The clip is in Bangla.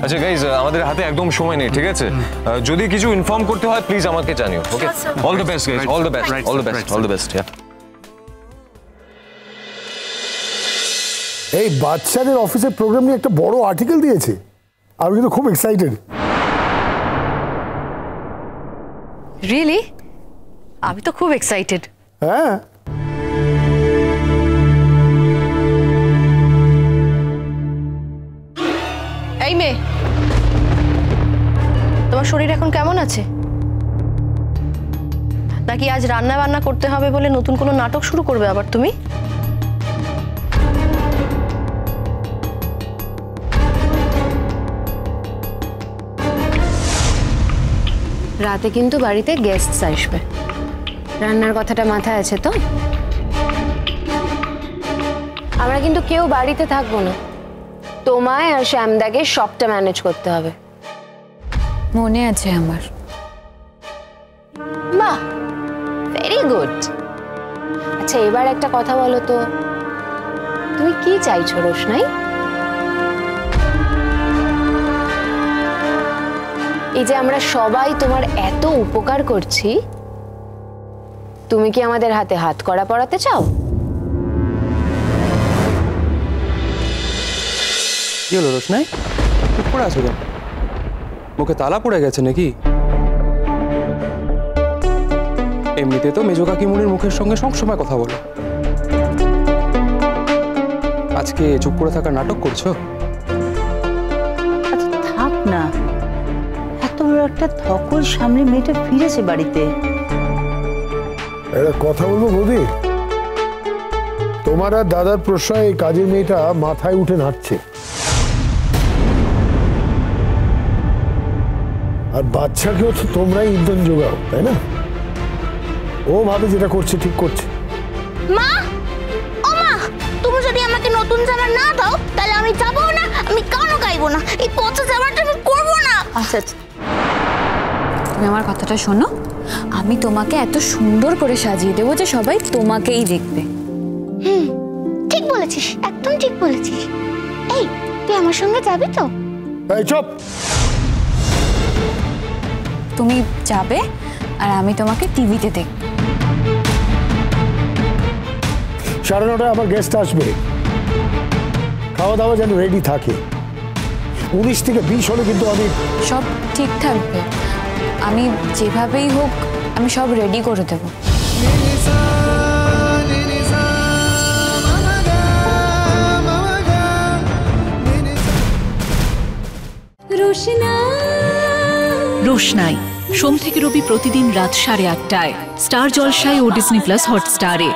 আচ্ছা গাইজ, আমাদের হাতে একদম সময় নেই, ঠিক আছে? যদি কিছু ইনফর্ম করতে হয় প্লিজ আমাকে জানিও। Okay, all the best guys, all the best, all the best, all the best. এই বাচ্চাদের অফিসের প্রোগ্রাম নিয়ে একটা বড় আর্টিকেল দিয়েছে, আমি কিন্তু খুব এক্সাইটেড। রিয়েলি? আমি তো খুব এক্সাইটেড। হ্যাঁ, এই মেয়ে, তোমার শরীর এখন কেমন আছে? নাকি আজ রান্না বান্না করতে হবে বলে নতুন কোনো নাটক শুরু করবে আবার তুমি? রাতে কিন্তু বাড়িতে গেস্টস আসবে, রান্নার কথাটা মাথায় আছে তো? আমরা কিন্তু কেউ বাড়িতে থাকবো না, তোমায় আর শ্যামদাকে সবটা ম্যানেজ করতে হবে। মনে আছে আমার। বাহ, ভেরি গুড। আচ্ছা এবার একটা কথা বলো তো, তুমি কি চাইছো রোশনাই? এই যে আমরা সবাই তোমার এত উপকার করছি, তুমি কি আমাদের হাতে হাত কড়া পরাতে চাও? কি হলো রোশনাই, চুপ করে আছো কেন? মুখে তালা পড়ে গেছে নাকি? এমনিতে তো মেজো কাকিমুনির মুখের সঙ্গে সবসময় কথা বলো, আজকে চুপ করে থাকার নাটক করছো? আচ্ছা থাক না, এত বড় একটা ধকল সামনে মেয়েটা ফিরেছে বাড়িতে। একটা কথা বলবো বৌদি, তোমার আর দাদার প্রশ্রয় এই কাজের মেয়েটা মাথায় উঠে নাচছে, আর বাচ্চাকেও তো তোমরাই ইন্ধন যোগাও, তাই না? ও ভাবে যেটা করছে ঠিক করছে। মা, ও মা, তুমি যদি আমাকে নতুন জামা না দাও তাহলে আমি যাবো না, আমি গানও গাইবো না, এই পচা জামাটা আমি করবো না। আচ্ছা আচ্ছা, তুমি আমার কথাটা শোনো, আমি তোমাকে এত সুন্দর করে সাজিয়ে দেবো যে সবাই তোমাকেই দেখবে। ঠিক বলেছিস, একদম ঠিক বলেছিস। এই, তুই আমার সঙ্গে যাবি তো? এই চুপ! তুমি যাবে আর আমি তোমাকে টিভিতে দেখব। 9:30 আবার গেস্ট আসবে, খাওয়া দাওয়া যেন রেডি থাকে। 19 থেকে 20 হলে কিন্তু আমি সব ঠিক থাকবে, আমি যেভাবেই হোক আমি সব রেডি করে দেব। রোশনাই সোম থেকে রবি প্রতিদিন রাত 8:30টায় স্টার জলসায় ও ডিজনি প্লাস হটস্টারে।